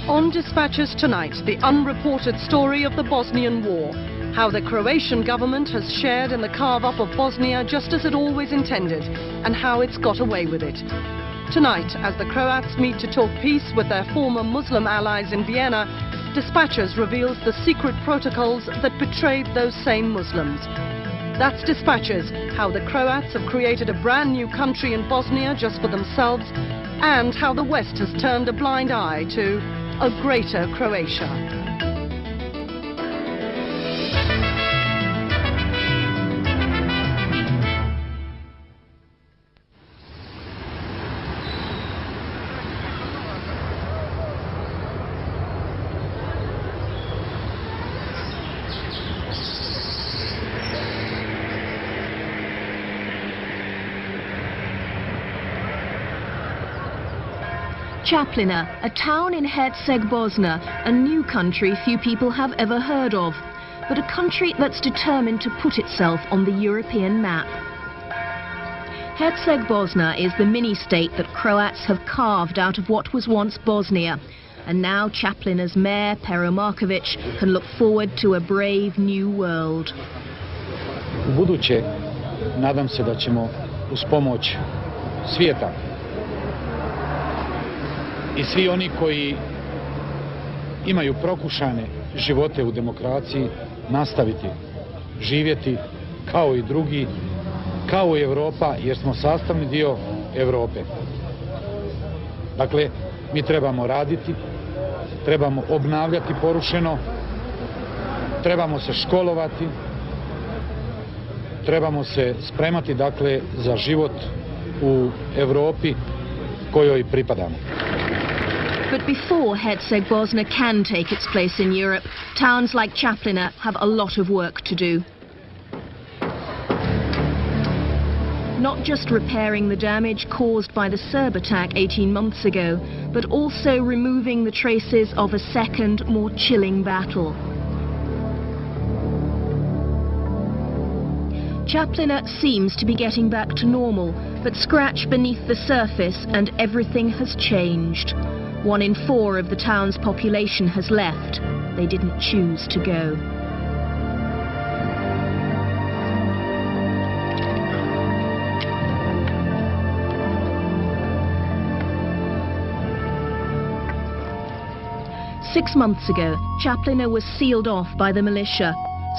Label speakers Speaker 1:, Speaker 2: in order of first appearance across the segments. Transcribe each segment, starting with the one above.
Speaker 1: On Dispatches tonight, the unreported story of the Bosnian War. How the Croatian government has shared in the carve-up of Bosnia just as it always intended, and how it's got away with it. Tonight, as the Croats meet to talk peace with their former Muslim allies in Vienna, Dispatches reveals the secret protocols that betrayed those same Muslims. That's Dispatches, how the Croats have created a brand new country in Bosnia just for themselves, and how the West has turned a blind eye to a greater Croatia.
Speaker 2: Čapljina, a town in Herceg-Bosna, a new country few people have ever heard of, but a country that's determined to put itself on the European map. Herceg-Bosna is the mini-state that Croats have carved out of what was once Bosnia, and now Čapljina's mayor, Pero Marković, can look forward to a brave new world.
Speaker 3: Ubuduće, nadam se da ćemo uz pomoć svijeta i svi oni koji imaju prokušane živote u demokraciji nastaviti živjeti kao i drugi, kao i Europa, jer smo sastavni dio Europe. Dakle, mi trebamo raditi, trebamo obnavljati porušeno, trebamo se školovati, trebamo se spremati, dakle, za život u Europi kojoj pripadamo.
Speaker 2: But before Herceg-Bosna can take its place in Europe, towns like Čapljina have a lot of work to do. Not just repairing the damage caused by the Serb attack 18 months ago, but also removing the traces of a second, more chilling battle. Čapljina seems to be getting back to normal, but scratch beneath the surface and everything has changed. 1 in 4 of the town's population has left. They didn't choose to go. Six months ago, Čapljina was sealed off by the militia.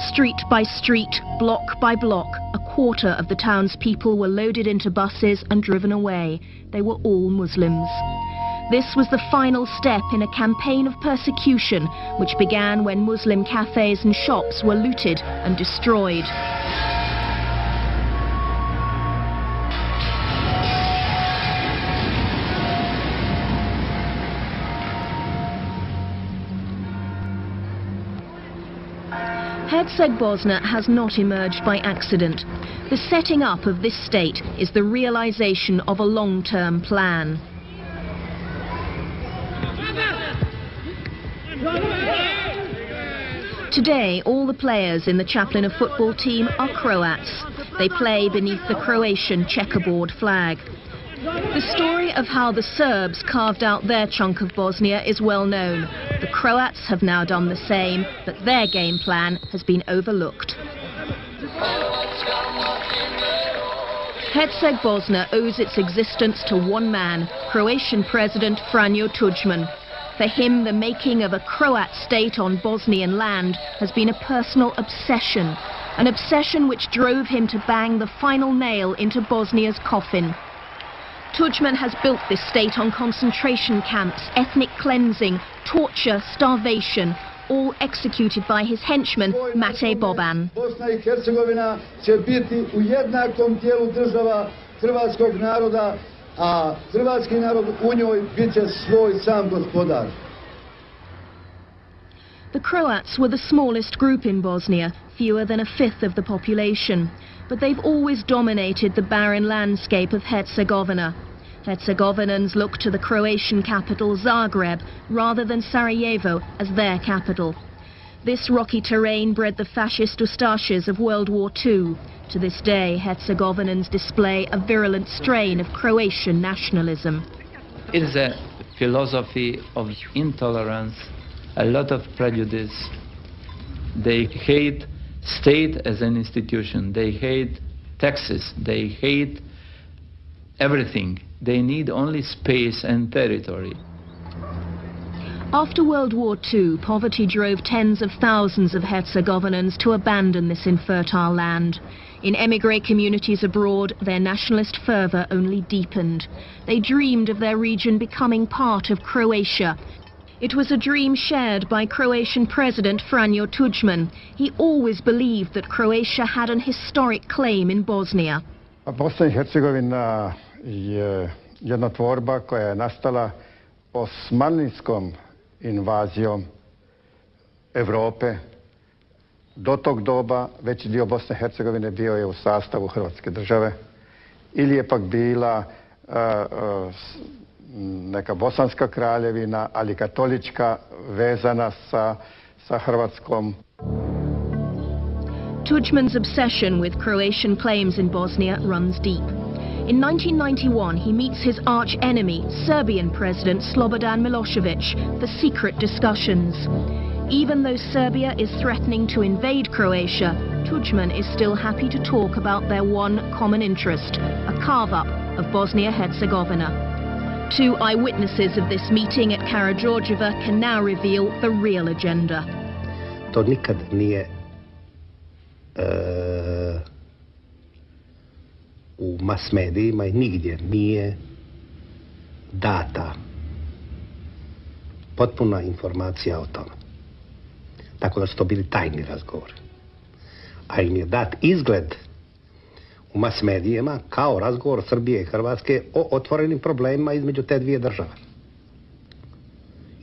Speaker 2: Street by street, block by block, a quarter of the town's people were loaded into buses and driven away. They were all Muslims. This was the final step in a campaign of persecution which began when Muslim cafes and shops were looted and destroyed. Herceg-Bosna has not emerged by accident. The setting up of this state is the realization of a long-term plan. Today, all the players in the Čapljina football team are Croats. They play beneath the Croatian checkerboard flag. The story of how the Serbs carved out their chunk of Bosnia is well known. The Croats have now done the same, but their game plan has been overlooked. Herceg-Bosna owes its existence to one man, Croatian President Franjo Tuđman. For him, the making of a Croat state on Bosnian land has been a personal obsession, an obsession which drove him to bang the final nail into Bosnia's coffin. Tuđman has built this state on concentration camps, ethnic cleansing, torture, starvation, all executed by his henchman, Mate Boban.
Speaker 4: Bosna i Hercegovina će biti u jednakom dijelu država hrvatskog naroda, a hrvatski narod u njoj bit će svoj sam gospodar.
Speaker 2: The Croats were the smallest group in Bosnia, fewer than a fifth of the population, but they've always dominated the barren landscape of Herzegovina. Herzegovinans look to the Croatian capital Zagreb rather than Sarajevo as their capital. This rocky terrain bred the fascist Ustašes of World War II. To this day, Herzegovinans display a virulent strain of Croatian nationalism.
Speaker 5: It is a philosophy of intolerance, a lot of prejudice. They hate state as an institution. They hate taxes. They hate everything. They need only space and territory.
Speaker 2: After World War II, poverty drove tens of thousands of Herzegovinans to abandon this infertile land. In émigré communities abroad, their nationalist fervour only deepened. They dreamed of their region becoming part of Croatia. It was a dream shared by Croatian President Franjo Tuđman. He always believed that Croatia had an historic claim in Bosnia.
Speaker 6: Bosna i Hercegovina je jedna tvorba koja je nastala osmanlijskom invazijom Europe. Do tog doba veći dio Bosne i Hercegovine bio je u sastavu Hrvatske države ili je pak bila neka bosanska kraljevina, ali katolička, vezana sa Hrvatskom.
Speaker 2: Tuđman's obsession with Croatian claims in Bosnia runs deep. In 1991, he meets his arch-enemy, Serbian President Slobodan Milošević, for secret discussions. Even though Serbia is threatening to invade Croatia, Tuđman is still happy to talk about their one common interest, a carve-up of Bosnia-Herzegovina. Two eyewitnesses of this meeting at Karađorđeva can now reveal the real agenda.
Speaker 7: To nikad nije u mas medijima i nigdje nije data potpuna informacija o tome. Tako da su to bili tajni razgovori. A im je dat izgled u mas medijima kao razgovor Srbije i Hrvatske o otvorenim problemima između te dvije države.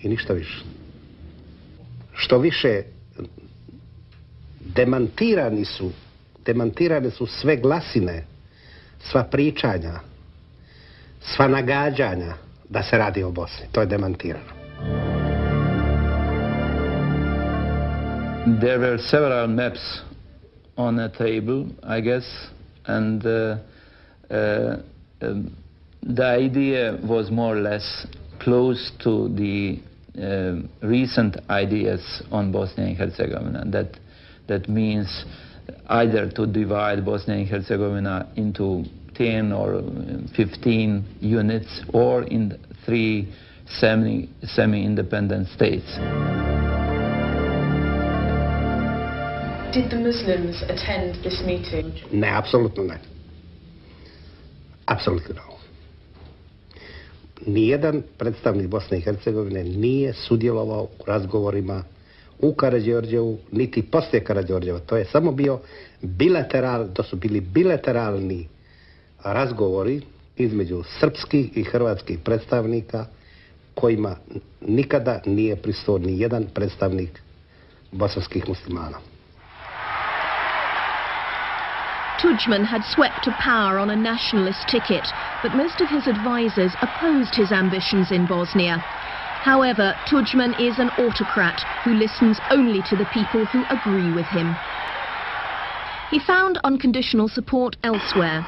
Speaker 7: I ništa više. Što više, demantirane su sve glasine, sva pričanja, sva nagađanja da se radi o Bosni. To je demantirano.
Speaker 5: There were several maps on a table, I guess, and the idea was more or less close to the recent ideas on Bosnia and Herzegovina. That means either to divide Bosnia and Herzegovina into 10 or 15 units, or in 3 semi-independent states.
Speaker 8: Did the Muslims attend this meeting?
Speaker 7: Ne, apsolutno ne. Apsolutno ne. Nijedan predstavnik Bosne i Hercegovine nije sudjelovao u razgovorima u Karađorđevu, niti poslije Karađorđeva. To je samo bio to su bili bilateralni razgovori između srpskih i hrvatskih predstavnika kojima nikada nije prisutvovao ni jedan predstavnik bosanskih muslimana.
Speaker 2: Tuđman had swept to power on a nationalist ticket, but most of his advisors opposed his ambitions in Bosnia. However, Tuđman is an autocrat who listens only to the people who agree with him. He found unconditional support elsewhere.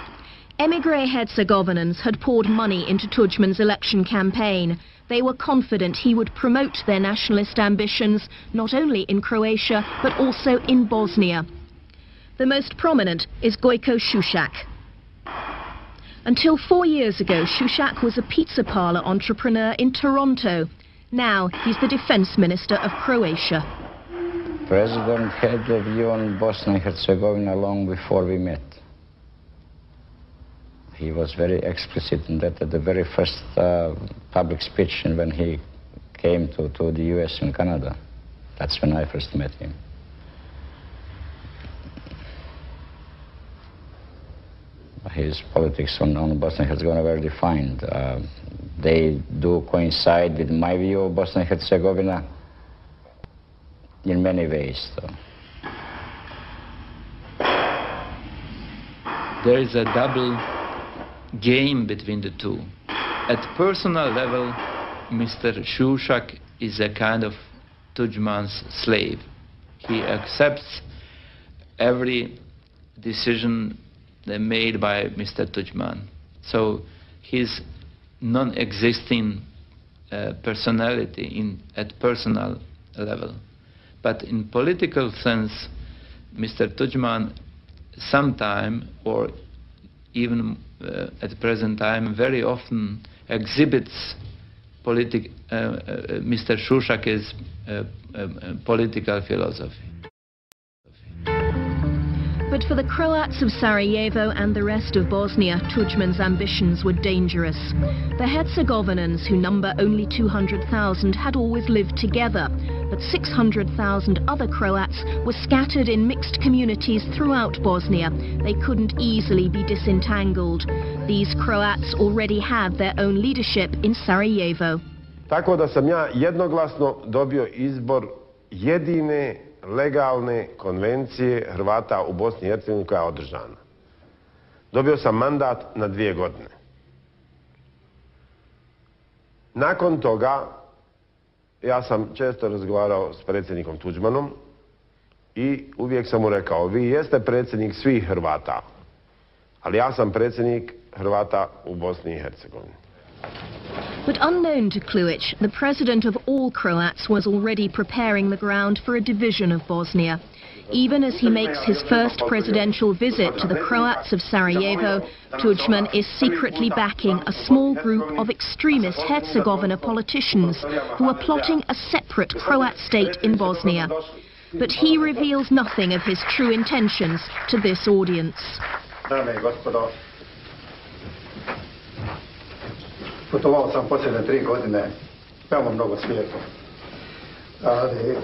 Speaker 2: Émigré Herzegovinans had poured money into Tuđman's election campaign. They were confident he would promote their nationalist ambitions not only in Croatia but also in Bosnia. The most prominent is Gojko Šušak. Until 4 years ago, Šušak was a pizza parlor entrepreneur in Toronto. Now he's the defense minister of Croatia.
Speaker 9: President had a view on Bosnia and Herzegovina long before we met. He was very explicit in that at the very first public speech when he came to the US and Canada. That's when I first met him. His politics on Bosnia and Herzegovina were defined. They do coincide with my view of Bosnia and Herzegovina in many ways. So.
Speaker 5: There is a double game between the two. At personal level, Mr. Šušak is a kind of Tuđman's slave. He accepts every decision made by Mr. Tuđman. So he's non-existing personality at personal level. But in political sense, Mr. Tudjman sometime, or even at the present time, very often exhibits Mr. Šušak's political philosophy.
Speaker 2: But for the Croats of Sarajevo and the rest of Bosnia, Tudjman's ambitions were dangerous. The Herzegovinans, who number only 200,000, had always lived together, but 600,000 other Croats were scattered in mixed communities throughout Bosnia. They couldn't easily be disentangled. These Croats already had their own leadership in Sarajevo.
Speaker 10: Tako da sam ja jednoglasno dobio izbor jedine legalne konvencije Hrvata u Bosni i Hercegovini koja je održana. Dobio sam mandat na 2 godine. Nakon toga, ja sam često razgovarao s predsjednikom Tudjmanom i uvijek sam mu rekao, vi jeste predsjednik svih Hrvata, ali ja sam predsjednik Hrvata u Bosni i Hercegovini.
Speaker 2: But unknown to Kluic, the president of all Croats was already preparing the ground for a division of Bosnia. Even as he makes his first presidential visit to the Croats of Sarajevo, Tudjman is secretly backing a small group of extremist Herzegovina politicians who are plotting a separate Croat state in Bosnia. But he reveals nothing of his true intentions to this audience.
Speaker 6: Putovao sam posljedne 3 godine, veoma mnogo svijetom. Ali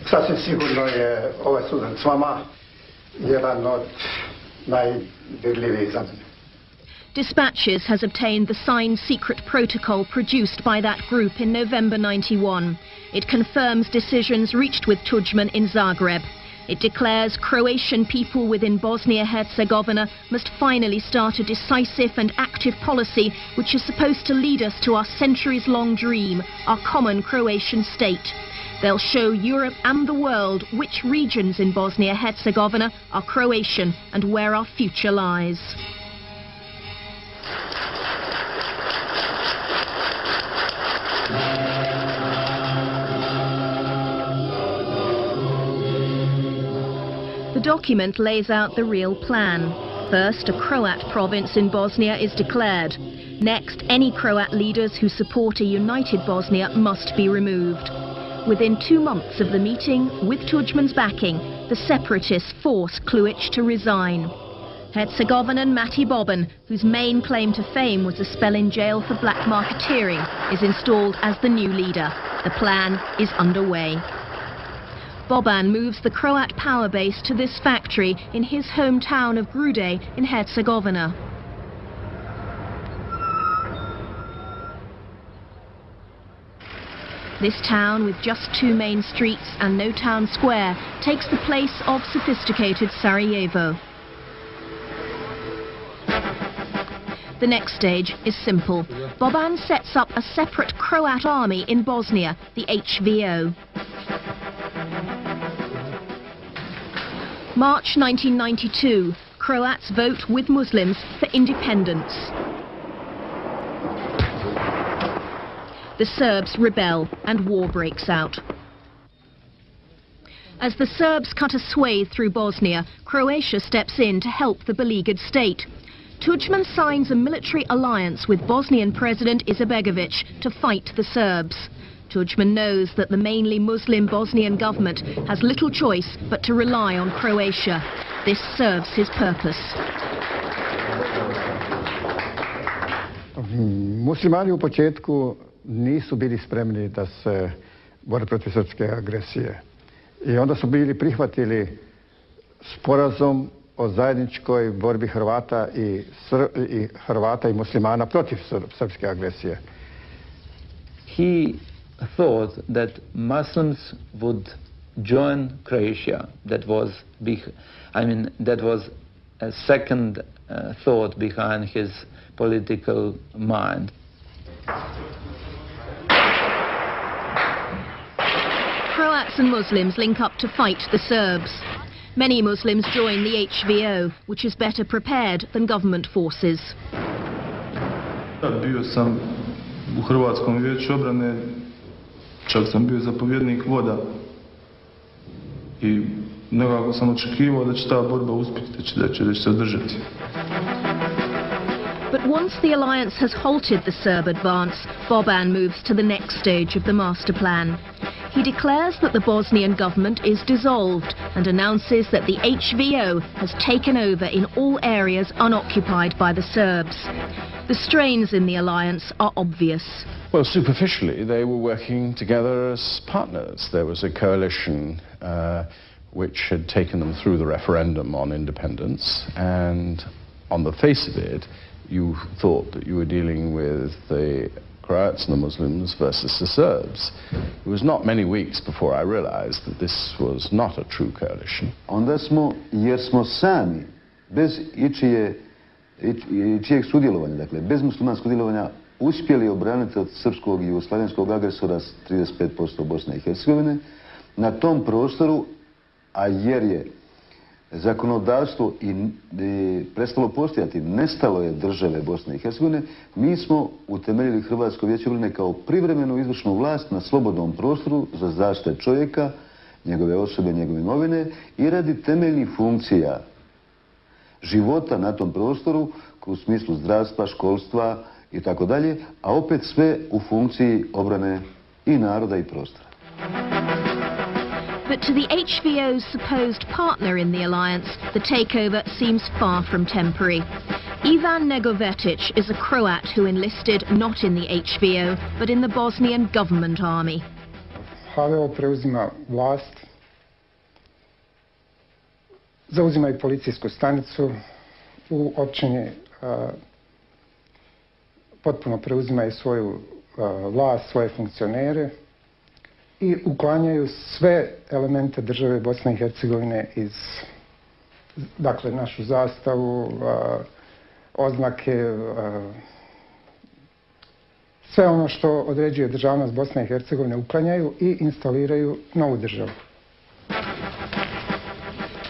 Speaker 6: sasvim sigurno je ovaj susret s vama jedan od najdirljivijih za mene.
Speaker 2: Dispatches has obtained the signed secret protocol produced by that group in November 91. It confirms decisions reached with Tudjman in Zagreb. It declares Croatian people within Bosnia-Herzegovina must finally start a decisive and active policy which is supposed to lead us to our centuries-long dream, our common Croatian state. They'll show Europe and the world which regions in Bosnia-Herzegovina are Croatian and where our future lies. The document lays out the real plan. First, a Croat province in Bosnia is declared. Next, any Croat leaders who support a united Bosnia must be removed. Within 2 months of the meeting, with Tudjman's backing, the separatists force Kluic to resign. Herzegovinan Mati Boban, whose main claim to fame was a spell in jail for black marketeering, is installed as the new leader. The plan is underway. Boban moves the Croat power base to this factory in his hometown of Grude in Herzegovina. This town, with just 2 main streets and no town square, takes the place of sophisticated Sarajevo. The next stage is simple. Boban sets up a separate Croat army in Bosnia, the HVO. March 1992, Croats vote with Muslims for independence. The Serbs rebel and war breaks out. As the Serbs cut a swathe through Bosnia, Croatia steps in to help the beleaguered state. Tudjman signs a military alliance with Bosnian President Izetbegović to fight the Serbs. Tudjman knows that the mainly Muslim Bosnian government has little choice but to rely on Croatia. This serves his purpose.
Speaker 6: Muslimani u početku nisu bili spremni da se bore protiv srpske agresije. I onda su bili prihvatili sporazum o zajedničkoj borbi Hrvata i muslimana protiv srpske agresije.
Speaker 5: He thought that Muslims would join Croatia. That was a second thought behind his political mind.
Speaker 2: Croats and Muslims link up to fight the Serbs. Many Muslims join the HVO, which is better prepared than government forces.
Speaker 11: Bio sam u Hrvatskom vijeću obrane, čak sam bio zapovjednik voda i nekako sam očekivao da će ta borba uspjeti, da će se održati.
Speaker 2: But once the alliance has halted the Serb advance, Boban moves to the next stage of the master plan. He declares that the Bosnian government is dissolved and announces that the HVO has taken over in all areas unoccupied by the Serbs. The strains in the alliance are obvious.
Speaker 12: Well, superficially, they were working together as partners. There was a coalition which had taken them through the referendum on independence, and on the face of it, you thought that you were dealing with the Croats and the Muslims versus the Serbs. It was not many weeks before I realized that this was not a true coalition.
Speaker 4: Onda smo, jer smo sami, bez ičijeg sudjelovanja, dakle, bez muslimanskog sudjelovanja, uspjeli obraniti od srpskog i jugoslavenskog agresora 35% Bosne i Hercegovine na tom prostoru, a jer je zakonodavstvo i prestalo postojati, nestalo je države Bosne i Hercegovine, mi smo utemeljili Hrvatsko vijeće obrane kao privremenu izvršnu vlast na slobodnom prostoru za zaštitu čovjeka, njegove osobe, njegove imovine i radi temeljnih funkcija života na tom prostoru u smislu zdravstva, školstva i tako dalje, a opet sve u funkciji obrane i naroda i prostora.
Speaker 2: But to the HVO's supposed partner in the alliance, the takeover seems far from temporary. Ivan Negovetic is a Croat who enlisted not in the HVO, but in the Bosnian government army.
Speaker 13: HVO preuzima vlast, zauzima i policijsku stanicu u općini, potpuno preuzima i svoju vlast, svoje funkcionere i uklanjaju sve elemente države Bosne i Hercegovine iz, dakle, našu zastavu, oznake, sve ono što određuje državnost Bosne i Hercegovine uklanjaju i instaliraju novu državu.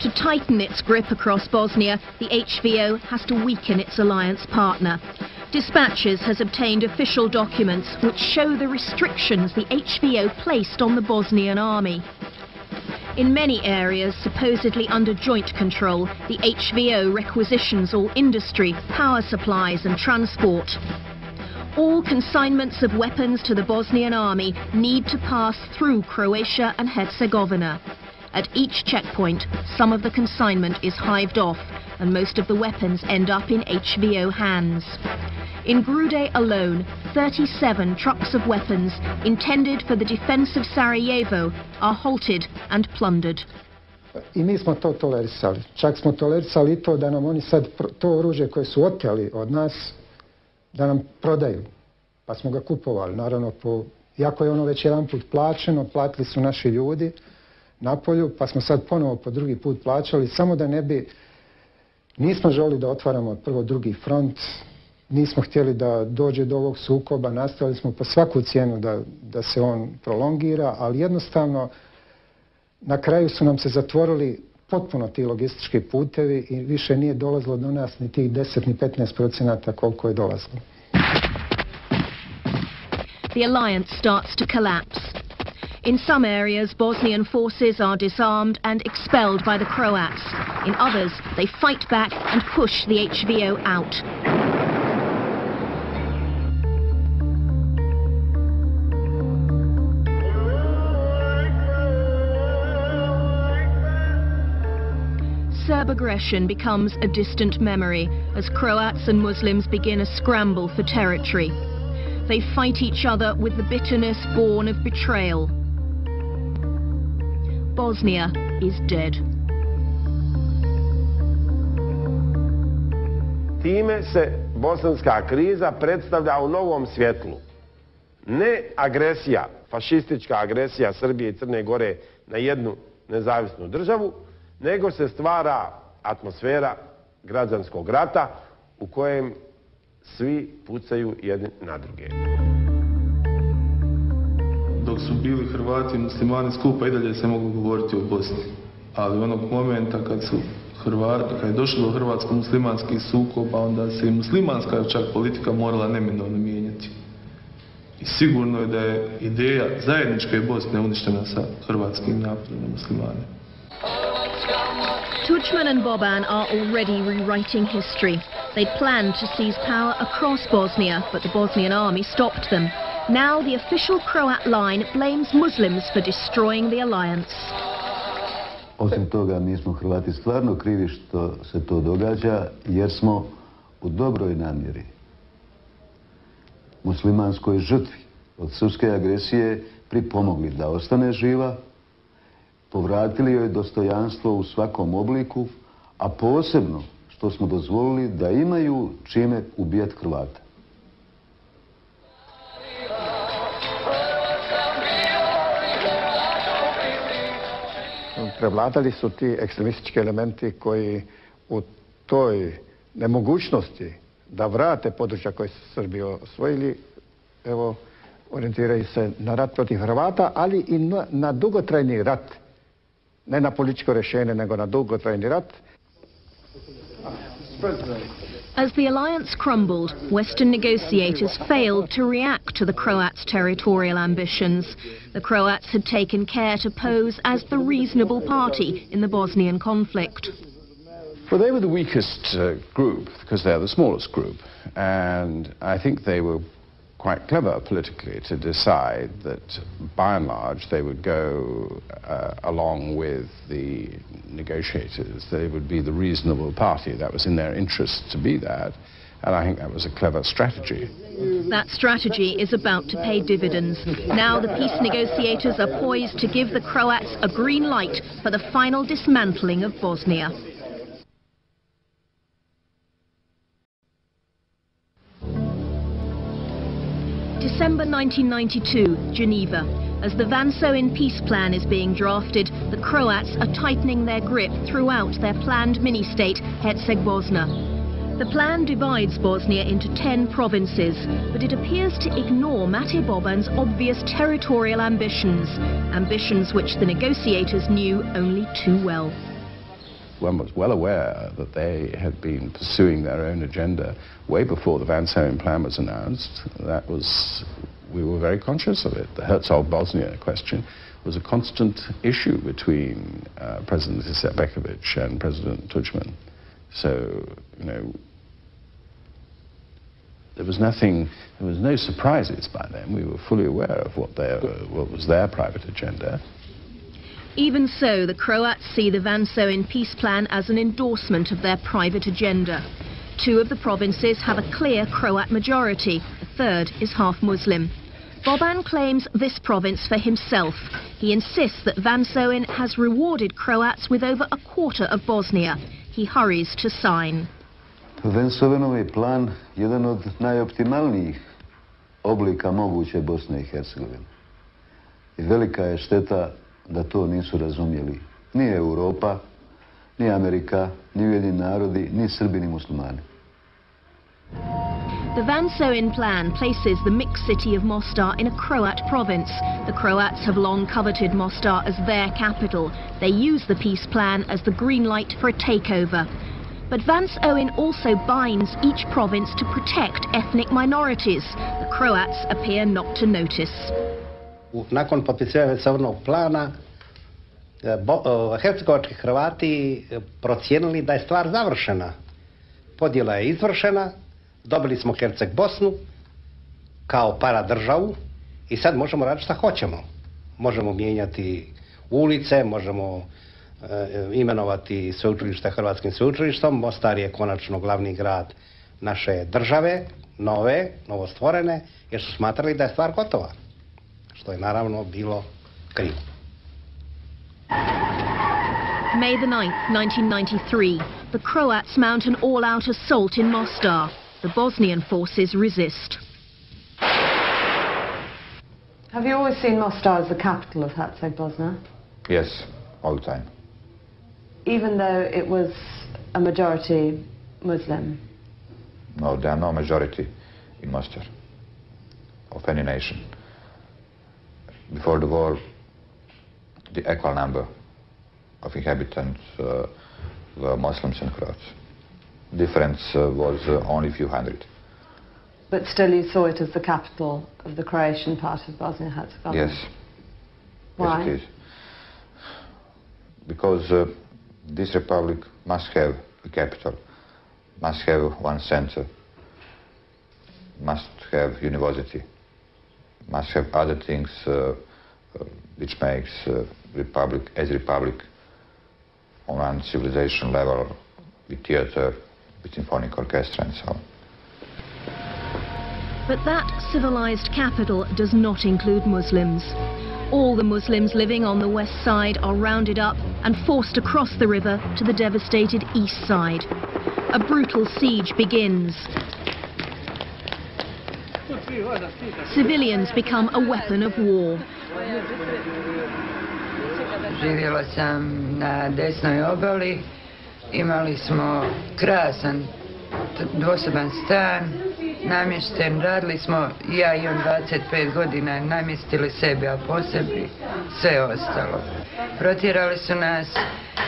Speaker 2: To tighten its grip across Bosnia, the HVO has to weaken its alliance partner. Dispatches has obtained official documents which show the restrictions the HVO placed on the Bosnian army. In many areas supposedly under joint control, the HVO requisitions all industry, power supplies and transport. All consignments of weapons to the Bosnian army need to pass through Croatia and Herzegovina. At each checkpoint, some of the consignment is hived off and most of the weapons end up in HVO hands. In Grude alone, 37 trucks of weapons intended for the defense of Sarajevo are halted and plundered.
Speaker 13: I mi smo to tolerisali. Čak smo tolerisali i to da nam oni sad to oružje koje su oteli od nas, da nam prodaju. Pa smo ga kupovali, naravno, iako je ono već jedan put plaćeno, platili su naši ljudi na polju, pa smo sad ponovo po drugi put plaćali, samo da ne bi, nismo želi da otvaramo prvo drugi front, nismo htjeli da dođe do ovog sukoba, nastavili smo po svaku cijenu da se on prolongira, ali jednostavno na kraju su nam se zatvorili potpuno ti logistički putevi i više nije dolazilo do nas ni tih 10 ni 15% koliko je dolazilo.
Speaker 2: The alliance starts to collapse. In some areas, Bosnian forces are disarmed and expelled by the Croats. In others, they fight back and push the HVO out. Serb aggression becomes a distant memory as Croats and Muslims begin a scramble for territory. They fight each other with the bitterness born of betrayal. Bosnia is dead.
Speaker 10: Time se bosanska kriza predstavlja u novom svjetlu. Ne agresija, fašistička agresija Srbije i Crne Gore na jednu nezavisnu državu, nego se stvara atmosfera građanskog rata u kojem svi pucaju jedni na druge.
Speaker 11: Dok su bili Hrvati i muslimani skupa i dalje se mogu govoriti o Bosni. Ali onog momenta kad je došlo do hrvatsko-muslimanskih sukoba, onda se i muslimanska čak politika morala neminovno mijenjati. I sigurno je da je ideja zajedničke Bosne uništena sa hrvatskim napadom na muslimane.
Speaker 2: Tudjman and Boban are already rewriting history. They'd planned to seize power across Bosnia, but the Bosnian army stopped them. Now the official Croat line blames Muslims for destroying the alliance.
Speaker 4: Osim toga, mi smo Hrvati stvarno krivi što se to događa, jer smo u dobroj namjeri muslimanskoj žrtvi od srpske agresije pripomogli da ostane živa, povratili joj dostojanstvo u svakom obliku, a posebno što smo dozvolili da imaju čime ubijati Hrvata.
Speaker 6: Prevladali su ti ekstremistički elementi koji u toj nemogućnosti da vrate područja koje su Srbi osvojili, evo, orijentiraju se na rat protiv Hrvata, ali i na dugotrajni rat. Ne na političko rješenje, nego na dugotrajni rat.
Speaker 2: As the alliance crumbled, Western negotiators failed to react to the Croats' territorial ambitions. The Croats had taken care to pose as the reasonable party in the Bosnian conflict.
Speaker 12: Well, they were the weakest group, because they're the smallest group, and I think they were quite clever politically to decide that, by and large, they would go along with the negotiators. They would be the reasonable party. That was in their interest to be that, and I think that was a clever strategy.
Speaker 2: That strategy is about to pay dividends. Now the peace negotiators are poised to give the Croats a green light for the final dismantling of Bosnia. December 1992, Geneva. As the Vansoin peace plan is being drafted, the Croats are tightening their grip throughout their planned mini-state, Herceg-Bosna. The plan divides Bosnia into 10 provinces, but it appears to ignore Mate Boban's obvious territorial ambitions, ambitions which the negotiators knew only too well.
Speaker 12: One was well aware that they had been pursuing their own agenda way before the Vansoin plan was announced. We were very conscious of it. The Herzegovina question was a constant issue between President Izetbegovic and President Tudjman. So, you know, there was no surprises by them. We were fully aware of what was their private agenda.
Speaker 2: Even so, the Croats see the Vansoin peace plan as an endorsement of their private agenda. 2 of the provinces have a clear Croat majority. The third is half Muslim. Boban claims this province for himself. He insists that Vansoin has rewarded Croats with over a quarter of Bosnia. He hurries to sign.
Speaker 4: Vansoinov je plan jedan od najoptimalnijih oblika moguće Bosne i Hercegovine. I velika je šteta da to nisu razumjeli ni Europa, ni Amerika, ni Ujedinjeni narodi, ni Srbi, ni muslimani.
Speaker 2: The Vansoin plan places the mixed city of Mostar in a Croat province. The Croats have long coveted Mostar as their capital. They use the peace plan as the green light for a takeover. But Vansoin also binds each province to protect ethnic minorities. The Croats appear not to notice.
Speaker 7: Nakon potpisivanja Vansoinovog plana, hercegovački Hrvati procijenili da je stvar završena. Podjela je izvršena, dobili smo Herceg Bosnu kao paradržavu i sad možemo raditi šta hoćemo. Možemo mijenjati ulice, možemo imenovati sveučilište hrvatskim sveučilištom. Mostar je konačno glavni grad naše države, novostvorene, jer su smatrali da je stvar gotova. Što je naravno bilo krivo.
Speaker 2: May the 9th, 1993. The Croats mount an all-out assault in Mostar. The Bosnian forces resist.
Speaker 14: Have you always seen Mostar as the capital of Herceg-Bosna?
Speaker 15: Yes, all the time.
Speaker 14: Even though it was a majority Muslim?
Speaker 15: No, there are no majority in Mostar of any nation. Before the war, the equal number of inhabitants were Muslims and Croats. Difference was only a few hundred.
Speaker 14: But still you saw it as the capital of the Croatian part of Bosnia-Herzegovina?
Speaker 15: Yes.
Speaker 14: Why?
Speaker 15: Yes, it is. Because this republic must have a capital, must have one center, must have university, must have other things which makes republic as republic on one civilization level, with theater, with symphonic orchestra and so on.
Speaker 2: But that civilized capital does not include Muslims. All the Muslims living on the west side are rounded up and forced across the river to the devastated east side. A brutal siege begins. Civilians become a weapon of war.
Speaker 16: Živjela sam na desnoj obali, imali smo krasan dvosoban stan, namješten, radili smo, ja i on 25 godina, namjestili sebi, a po sebi sve ostalo. Protjerali su nas,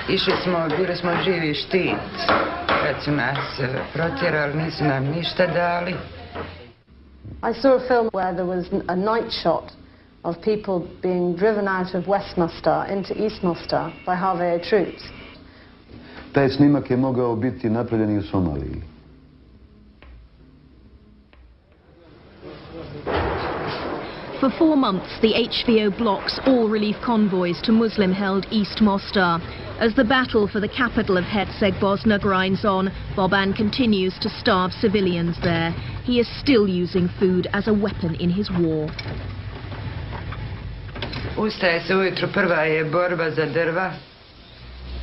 Speaker 16: išli smo, bili smo živi štit, kad su nas protjerali, nisu nam ništa dali.
Speaker 14: I saw a film where there was a night shot of people being driven out of West Mostar into East Mostar by HVO troops.
Speaker 4: Taj snimak je mogao biti napravljen i u Somaliji.
Speaker 2: For 4 months, the HVO blocks all relief convoys to Muslim-held East Mostar. As the battle for the capital of Herceg-Bosna grinds on, Boban continues to starve civilians there. He is still using food as a weapon in his war.
Speaker 16: Ustaje se ujutro, prva je borba za drva.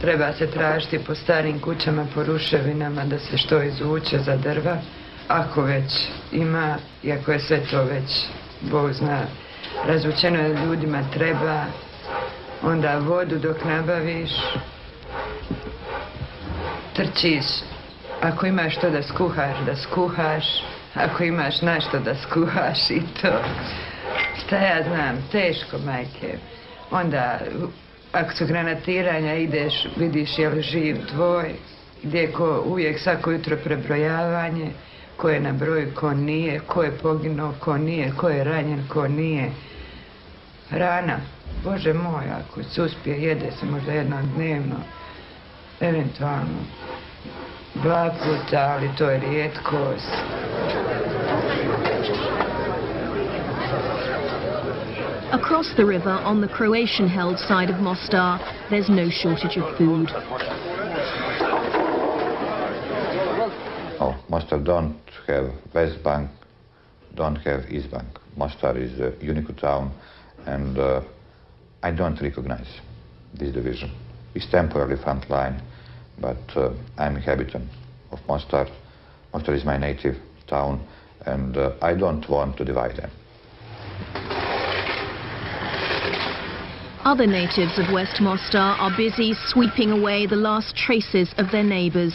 Speaker 16: Treba se tražiti po starim kućama, po ruševinama da se što izvuče za drva. Ako već ima, i ako je sve to već, Bog zna, razvučeno je ljudima, treba. Onda vodu dok nabaviš, trčiš. Ako imaš što da skuhaš, ako imaš nešto da skuhaš i to. Šta ja znam, teško, majke. Onda, ako su granatiranja, ideš, vidiš je li živ tvoj, gdje je uvijek svako jutro prebrojavanje, ko je na broju, ko nije, ko je poginuo, ko nije, ko je ranjen, ko nije. Hrana, Bože moj, ako se uspije, jede se možda jednom dnevno, eventualno 2 puta, ali to je rijetkost.
Speaker 2: Across the river, on the Croatian-held side of Mostar, there's no shortage of food.
Speaker 15: Oh, Mostar don't have West Bank, don't have East Bank. Mostar is a unique town, and I don't recognize this division. It's temporarily front line, but I'm a inhabitant of Mostar. Mostar is my native town, and I don't want to divide them.
Speaker 2: Other natives of West Mostar are busy sweeping away the last traces of their neighbours.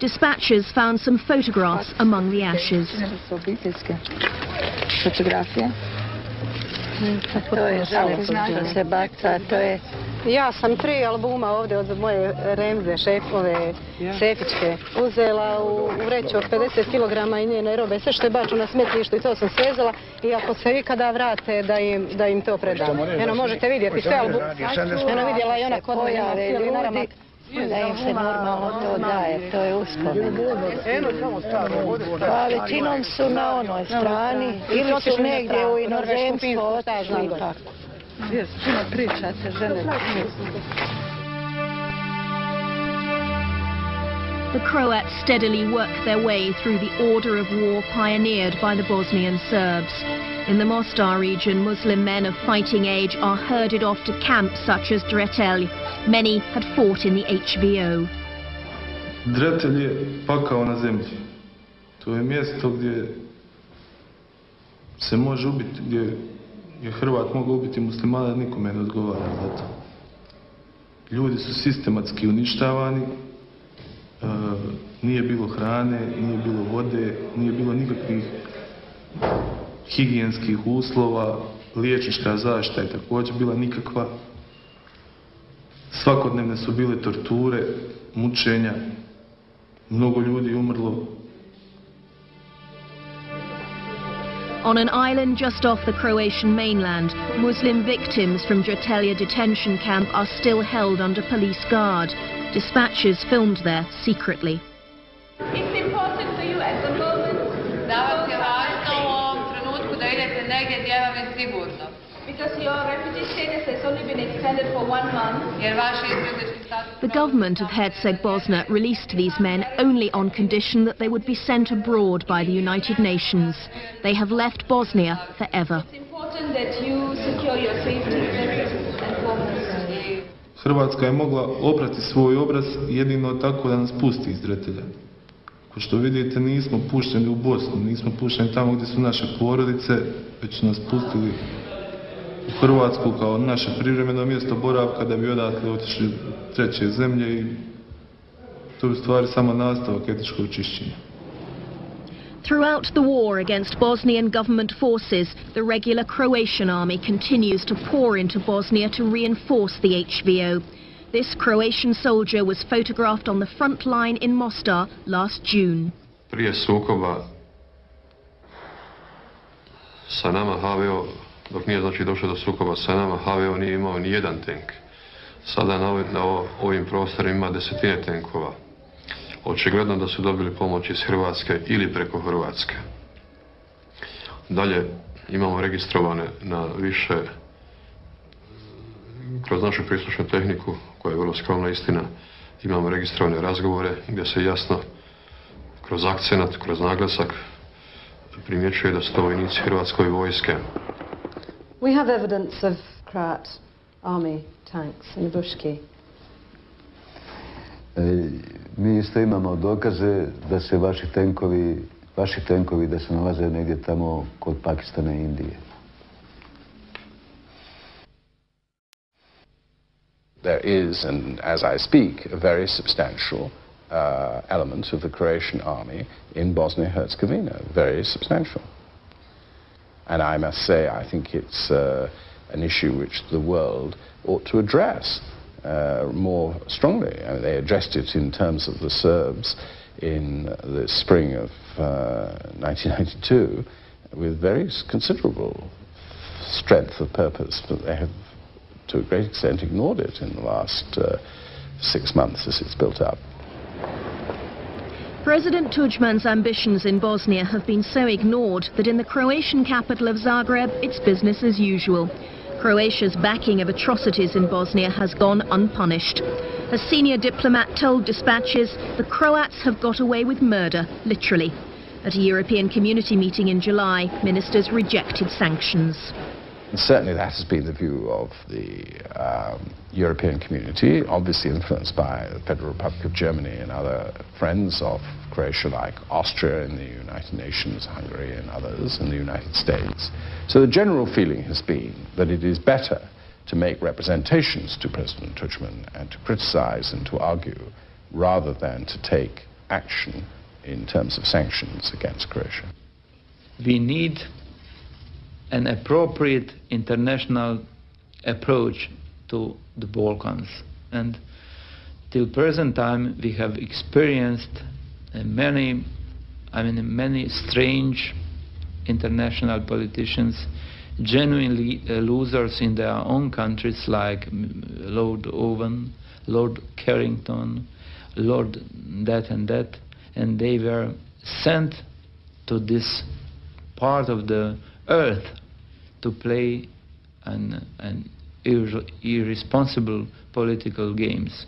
Speaker 2: Dispatchers found some photographs among the ashes.
Speaker 17: Ja sam 3 albuma ovdje od moje remze, šefove, šefičke, uzela u vreću od 50 kg i njene robe, sve što je bačeno na smetlištu i to sam svezala i ako se vi kada vrate da im to predam. Eno možete vidjeti sve albume, eno vidjela i ona kod mene cijeli naramak.
Speaker 18: Da im se normalno to daje, to je uspomena. Pa većinom su na onoj strani ili su negdje u inozemstvu otišli tako.
Speaker 17: Puno priča se žene.
Speaker 2: The Croats steadily work their way through the order of war pioneered by the Bosnian Serbs. In the Mostar region, Muslim men of fighting age are herded off to camps such as Dretelj. Many had fought in the HVO.
Speaker 11: Dretelj je pakao na zemlji. To je mjesto gdje se može ubiti, gdje je Hrvat mogao ubiti muslimana, nikome ne odgovara za to. Ljudi su sistematski uništavani, nije bilo hrane, nije bilo vode, nije bilo nikakvih higijenskih uslova, liječnička zaštita je također bila nikakva. Svakodnevne su bile torture, mučenja, mnogo ljudi umrlo.
Speaker 2: On an island just off the Croatian mainland, Muslim victims from Jotelja detention camp are still held under police guard. Dispatches filmed there secretly.
Speaker 19: It's important to you at the moment because your refugee status has only been extended for 1 month.
Speaker 2: The government of Herceg-Bosna released these men only on condition that they would be sent abroad by the United Nations. They have left Bosnia forever.
Speaker 19: It's important that you secure your safety first and foremost.
Speaker 11: Hrvatska je mogla oprati svoj obraz jedino tako da nas pusti iz Dretelja. Ko što vidite, nismo pušteni u Bosnu, nismo pušteni tamo gdje su naše porodice, već su nas pustili u Hrvatsku kao naše privremeno mjesto boravka da bi odatle otišli u treće zemlje i to je u stvari samo nastavak etničkog čišćenja.
Speaker 2: Throughout the war against Bosnian government forces, the regular Croatian army continues to pour into Bosnia to reinforce the HVO. This Croatian soldier was photographed on the front line in Mostar last June.
Speaker 20: Prije sukoba sa nama HVO, dok nije došlo do sukoba sa nama, HVO nije imao ni jedan tank. Sada na ovim prostorima ima desetine tenkova. Očigledno da su dobili pomoć iz Hrvatske ili preko Hrvatske. Dalje imamo registrovane na više, kroz našu prislušnu tehniku, koja je vrlo skromna istina, imamo registrovane razgovore gdje se jasno, kroz akcenat, kroz naglasak, primjećuje da su to vojnici Hrvatskoj vojske.
Speaker 14: We have evidence of Croat army tanks in Buški.
Speaker 4: Mi isto imamo dokaze da se vaši tenkovi da se nalaze negdje tamo kod Pakistana i Indije.
Speaker 12: There is, and as I speak, a very substantial element of the Croatian army in Bosnia-Herzegovina, very substantial. And I must say, I think it's an issue which the world ought to address more strongly. I mean, they addressed it in terms of the Serbs in the spring of 1992 with very considerable strength of purpose, but they have to a great extent ignored it in the last 6 months as it's built up.
Speaker 2: President Tudjman's ambitions in Bosnia have been so ignored that in the Croatian capital of Zagreb, it's business as usual. Croatia's backing of atrocities in Bosnia has gone unpunished. A senior diplomat told dispatches the Croats have got away with murder, literally. At a European Community meeting in July, ministers rejected sanctions.
Speaker 12: And certainly that has been the view of the European community, obviously influenced by the Federal Republic of Germany and other friends of Croatia like Austria in the United Nations, Hungary and others in the United States. So the general feeling has been that it is better to make representations to President Tudjman and to criticize and to argue rather than to take action in terms of sanctions against Croatia.
Speaker 5: We need an appropriate international approach to the Balkans, and till present time we have experienced many strange international politicians, genuinely losers in their own countries, like Lord Owen, Lord Carrington, Lord that and that, and they were sent to this part of the earth to play an irresponsible political games.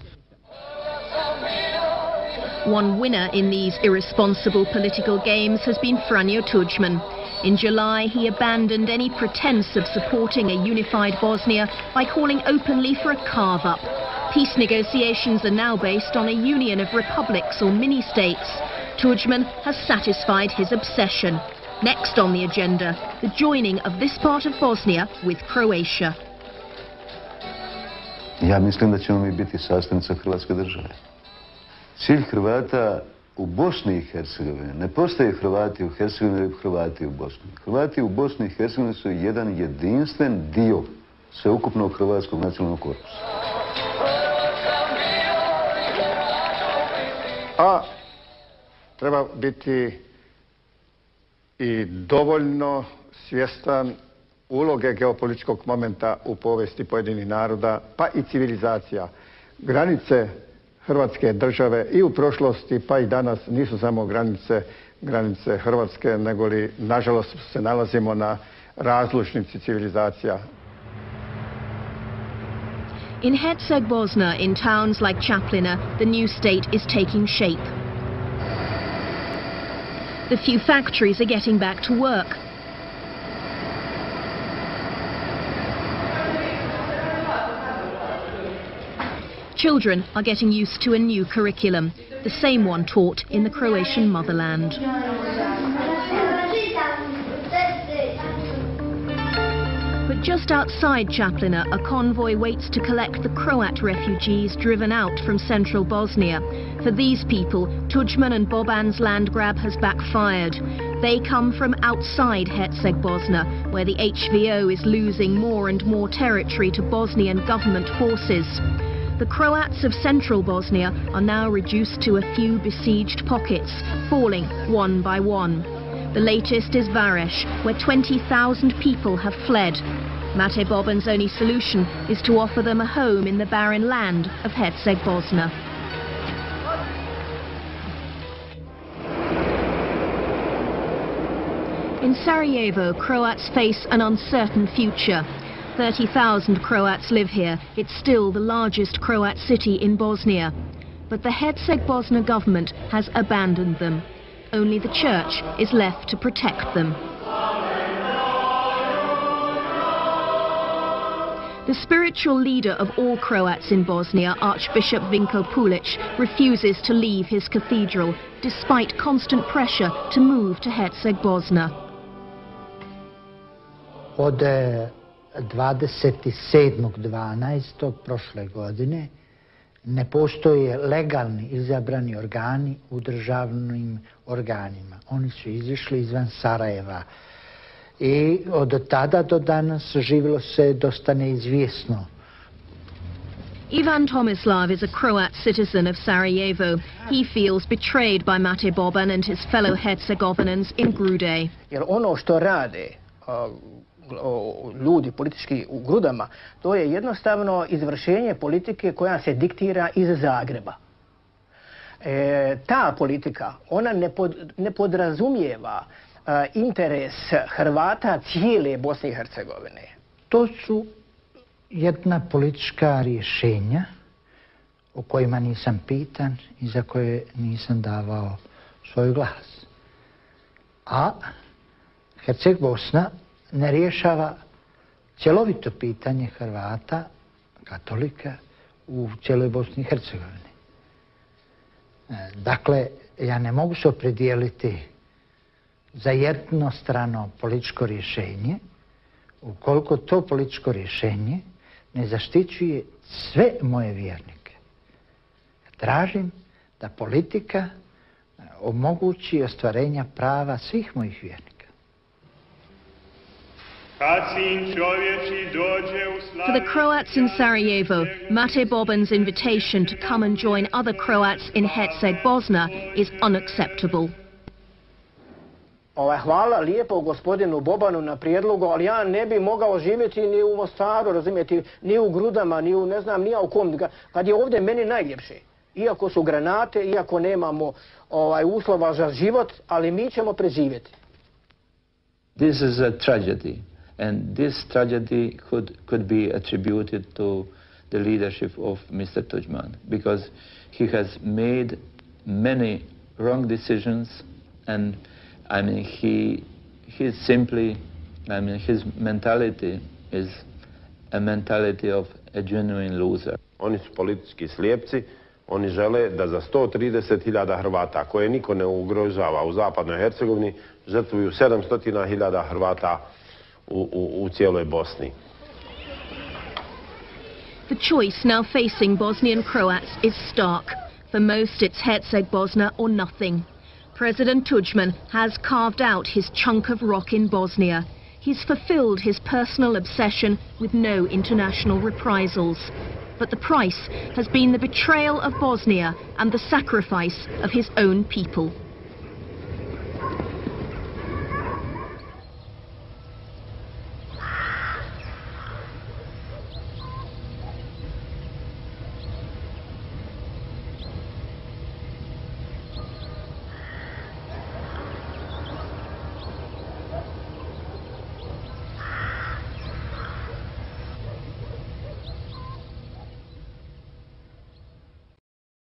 Speaker 2: One winner in these irresponsible political games has been Franjo Tudjman. In July, he abandoned any pretense of supporting a unified Bosnia by calling openly for a carve-up. Peace negotiations are now based on a union of republics or mini-states. Tudjman has satisfied his obsession. Next on the agenda, the joining of this part of Bosnia with Croatia.
Speaker 4: Ja mislim da ćemo mi biti sastavnica Hrvatske države. Cilj Hrvata u Bosni i Hercegovini, ne postoje Hrvati u Hercegovini, nego Hrvati u Bosni. Hrvati u Bosni i Hercegovini su jedan jedinstven dio sveukupnog hrvatskog nacionalnog korpusa.
Speaker 6: A treba biti i dovoljno svjestan uloge geopolitičkog momenta u povijesti pojedinih naroda, pa i civilizacija. Granice Hrvatske države i u prošlosti, pa i danas nisu samo granice Hrvatske, nego li, nažalost, se nalazimo na razlučnici civilizacija.
Speaker 2: In Herceg-Bosna, in towns like Čapljina, the new state is taking shape. The few factories are getting back to work. Children are getting used to a new curriculum, the same one taught in the Croatian motherland. But just outside Čapljina, a convoy waits to collect the Croat refugees driven out from central Bosnia. For these people, Tudjman and Boban's land grab has backfired. They come from outside Herceg-Bosna, where the HVO is losing more and more territory to Bosnian government forces. The Croats of central Bosnia are now reduced to a few besieged pockets, falling one by one. The latest is Vareš, where 20,000 people have fled. Mate Boban's only solution is to offer them a home in the barren land of Herceg-Bosna. In Sarajevo, Croats face an uncertain future. 30,000 Croats live here. It's still the largest Croat city in Bosnia. But the Herceg-Bosna government has abandoned them. Only the church is left to protect them. The spiritual leader of all Croats in Bosnia, Archbishop Vinko Pulic, refuses to leave his cathedral, despite constant pressure to move to Herceg-Bosna.
Speaker 21: Od 27.12. prošle godine ne postoje legalni izabrani organi u državnim organima. Oni su izišli izvan Sarajeva. I od tada do danas živjelo se dosta neizvjesno.
Speaker 2: Ivan Tomislav is a Croat citizen of Sarajevo. He feels betrayed by Mate Boban and his fellow Herzegovinans in Grude.
Speaker 22: Jer ono što rade ljudi politički u Grudama, to je jednostavno izvršenje politike koja se diktira iz Zagreba. Ta politika, ona ne podrazumijeva interes Hrvata cijele Bosne i Hercegovine.
Speaker 21: To su jedna politička rješenja o kojima nisam pitan i za koje nisam davao svoj glas. A Herceg-Bosna ne rješava cjelovito pitanje Hrvata, katolika, u cijeloj Bosni i Hercegovini. Dakle, ja ne mogu se opredijeliti za jednostrano političko rješenje ukoliko to političko rješenje ne zaštićuje sve moje vjernike. Tražim da politika omogući ostvarenja prava svih mojih vjernika.
Speaker 2: For the Croats in Sarajevo, Mate Boban's invitation to come and join other Croats in Herceg-Bosna is unacceptable.
Speaker 22: Hvala lijepo gospodinu Bobanu na prijedlogu, ali ja ne bi mogao živjeti ni u Mostaru, razumijete, ni u Grudama, ni u ne znam, ni u kom, kad je ovdje meni najljepše. Iako su granate, iako nemamo uslova za život, ali mi ćemo preživjeti.
Speaker 5: This is a tragedy, and this tragedy could be attributed to the leadership of Mr. Tudjman, because he has made many wrong decisions, and I mean, he's simply, I mean, his mentality is a mentality of a genuine loser.
Speaker 10: Oni su politički slijepci, oni žele da za 130.000 Hrvata, koje niko ne ugrožava u zapadnoj Hercegovini, žrtvuju 700.000 Hrvata u cijeloj Bosni.
Speaker 2: The choice now facing Bosnian Croats is stark. For most, it's Herceg-Bosna or nothing. President Tudjman has carved out his chunk of rock in Bosnia. He's fulfilled his personal obsession with no international reprisals. But the price has been the betrayal of Bosnia and the sacrifice of his own people.